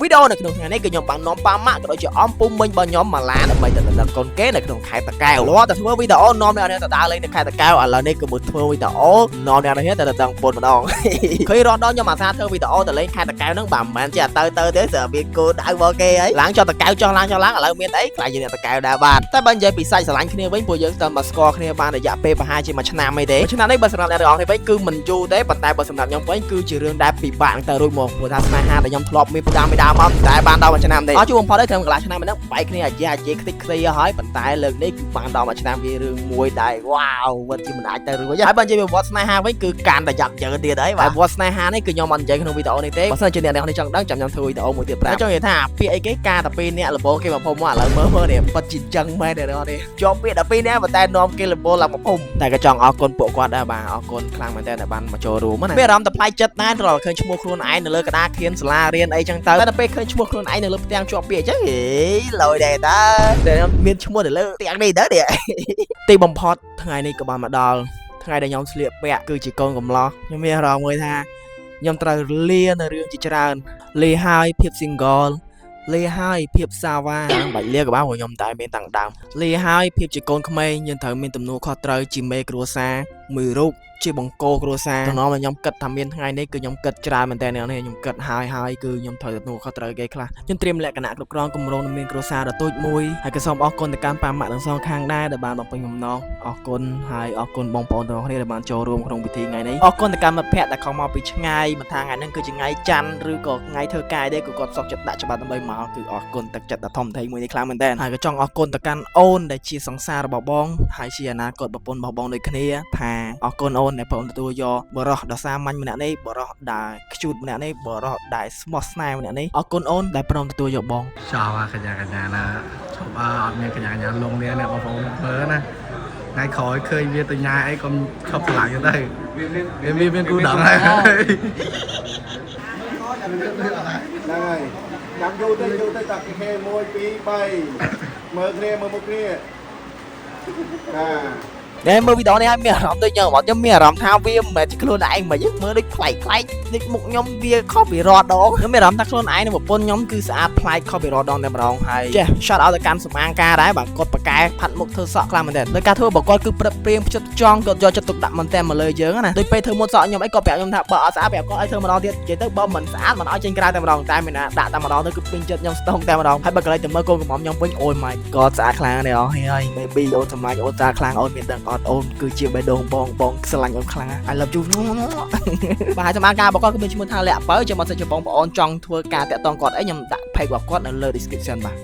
វីដេអូនៅក្នុងថ្ងៃនេះគឺខ្ញុំបាននាំប៉ាម៉ាក់ក៏ដូចជាអំពុំមិញរបស់ខ្ញុំមកឡានដើម្បីទៅដល់កូនគេនៅក្នុងខេត្តតាកែវលោកតែធ្វើវីដេអូនាំអ្នកនេះទៅដើរលេងនៅខេត្តតាកែវឥឡូវនេះគឺមកធ្វើវីដេអូនាំអ្នកនេះទៅដល់ពុនម្ដងឃើញរត់ដល់ខ្ញុំអាសាធ្វើវីដេអូទៅលេងខេត្តតាកែវហ្នឹងបាទមិនមែនជាទៅទេស្រាប់មានគោដៅមកគេហើយឡើងចុះតាកែវចុះឡើងឥឡូវមានអីខ្លាចជាអ្នកតាកែវដែរបាទតែបើនិយាយពីសាច់ស្រឡាញ់គ្នាវិញពួកយើងទៅមកស្គាល់គ្នាបានរយៈពេលប្រហែលជាមួយឆ្នាំអីទេឆ្នាំនេះបើសម្រាប់អ្នកទាំងអស់គ្នាវិញគឺមិនយូរទេប៉ុន្តែបើសម្រាប់ខ្ញុំវិញគឺជារឿងដែលពិបាកទៅរួចមកព្រោះថាស្នេហាដែលខ្ញុំធ្លាប់មានពីដើមមកតែបានដល់មួយឆ្នាំទេអត់ជួបបំផុតទេត្រឹមកន្លះឆ្នាំហ្នឹងបែកគ្នាអាយ៉ាខ្ទេចខ្ទីហើយប៉ុន្តែលើកនេះគឺបានដល់មួយឆ្នាំវារឿងមួយដែលវ៉ាវវិតជាមិនអាចទៅរួចហើយបើនិយាយពីវត្តស្នេហាវិញគឺកាន់តែយ៉ាប់យើទៀតហើយបាទវត្តស្នេហានេះគឺខ្ញុំអត់និយាយក្នុងវីដេអូនេះទេបើសិនជាអ្នកទាំងនេះចង់ដឹងចាំខ្ញុំធ្វើវីដេអូមួយទៀតប្រាប់ចង់និយាយថាពាក្យអីគេការតែពីរអ្នកលបគេមកភូមិមកឥឡូវមើលនេះពិតជាចឹងមែនទេនេះជាប់ពាក្យតែពីរអ្នកប៉ុន្តែនាំគេលបឡើងមកភូមិតែក៏ចង់អរគុណពួកគាត់ដែរបាទអរគុណខ្លាំងមែនតើបានមកចូលរួមណាមានអារម្មណ៍តែប្លែកចិត្តណាស់រាល់ឃើញឈ្មោះខ្លួនឯងនៅលើកណ្ដាលខៀនសាលារៀនអីចឹងទៅតែពេលឃើញឈ្មោះខ្លួនឯងនៅលើផ្ទាំងជាប់ពាក្យអញ្ចឹងហេលយដែរតើមានឈ្មោះនៅលើផ្ទាំងនេះទៅទីបំផុតថ្ងៃនេះក៏បានមកដល់ថ្ងៃដែលខ្ញុំស្លៀកពាក់គឺជាកូនកំឡោះខ្ញុំមានអារម្មណ៍មួយថាខ្ញុំត្រូវលានៅរឿងជាច្រើនលាហើយភាព single លាហើយភាពសាវ៉ាបាច់លាក៏បានព្រោះខ្ញុំតែមានតាំងដើមលាហើយភាពជាកូនក្មេងយើងត្រូវមានទំនួលខុសត្រូវជាមេគ្រួសារមួយរូបជាបង្គោលគ្រួសារតំណងខ្ញុំគិតថាមានថ្ងៃនេះគឺខ្ញុំគិតច្រើនមែនតើនេះខ្ញុំគិតហើយគឺខ្ញុំត្រូវទំនួលខុសត្រូវគេខ្លះខ្ញុំត្រៀមលក្ខណៈគ្រប់គ្រងគម្រោងនឹងមានគ្រួសារដ៏តូចមួយហើយក៏សូមអរគុណទៅកាន់ប៉ាម៉ាក់ទាំងសងខាងដែរដែលបានបំពេញបំណងអរគុណហើយអរគុណបងប្អូនទាំងអស់គ្នាដែលបានចូលរួមក្នុងពិធីថ្ងៃនេះអរគុណទៅកាន់មិត្តភ័ក្តិដែលខំមកពីឆ្ងាយមិនថាថ្ងៃហ្នឹងគឺជាថ្ងៃច័ន្ទឬក៏ថ្ងៃធ្វើការទេគឺគាត់សុខចិត្តដាក់ច្បាប់ដើម្បីមកគឺអរគុណទឹកចិត្តដ៏ធំធេងមួយនេះខ្លាំងមែនតើហើយក៏ចង់អរគុណទៅកាន់អូនដែលជាសង្សាររបស់បងហើយជាអនាគតប្រពន្ធរបស់បងដូចគ្នាថាអរគុណអូនដែលបងទទួលយកបរោះដ៏សាមញ្ញម្នាក់នេះបរោះដែលខ្ជូតម្នាក់នេះបរោះដែលស្មោះស្នេហ៍ម្នាក់នេះអរគុណអូនដែលព្រមទទួលយកបងចោលកញ្ញាណាជប់អត់មានកញ្ញាលងនេះអ្នកបងប្អូនមើលណាថ្ងៃក្រោយឃើញវាទៅញ៉ាអីកុំឈប់ឆ្លាញ់ទៅវាមានគូដងហើយហ្នឹងហើយចាំយូរទៅតាគេ1 2 3មើលគ្នាមើលមុខគ្នាតែមើលវីដេអូនេះហើយមានអារម្មណ៍ដូចខ្ញុំមានអារម្មណ៍ថាវាមិនមែនជាខ្លួនឯងមិនមើលដូចប្លែកដូចមុខខ្ញុំវាខុសពីរត់ដងខ្ញុំមានអារម្មណ៍ថាខ្លួនឯងនិងប្រពន្ធខ្ញុំគឺស្អាតប្លែកខុសពីរត់ដងតែម្ដងហើយចេះ shot out ទៅកាន់សម្អាងការដែរបាទគាត់ប្រកែផាត់មុខធ្វើសក់ខ្លាំងមែនទែនដោយការធ្វើរបស់គាត់គឺព្រឹកព្រៀងផ្ចិតផ្ចង់គាត់យកចិត្តទុកដាក់មែនទែនមកលើយើងណាដូចពេលធ្វើមុនសក់ខ្ញុំអីគាត់ប្រាប់ខ្ញុំថាបើអត់ស្អាតប្រាប់គាត់ឲ្យធ្វើម្ដងទៀតនិយាយទៅបើមិនស្អាតមិនឲ្យចេញក្រៅតែម្ដងតែមានណាដាក់តែម្ដងទៅគឺពេញចិត្តខ្ញុំស្ទងតែម្ដងហើយបើកន្លែងទៅមើលកូនកំមុំខ្ញុំវិញអូយ my god ស្អាតខ្លាំងណាស់អស់ហើយ baby អូនសម្លាញ់អូនស្អាតខ្លាំងអូនមានដឹងអត់អូនគឺជាបេះដូងបងស្រឡាញ់អូនខ្លាំងណាស់ I love you បាទហើយសម្រាប់ការរបស់គាត់គឺមានឈ្មោះថាលាក់បើចាំមកសិនជាបងប្អូនចង់ធ្វើការតាក់ទងគាត់អីខ្ញុំដាក់ page របស់គាត់នៅលើ description បាទ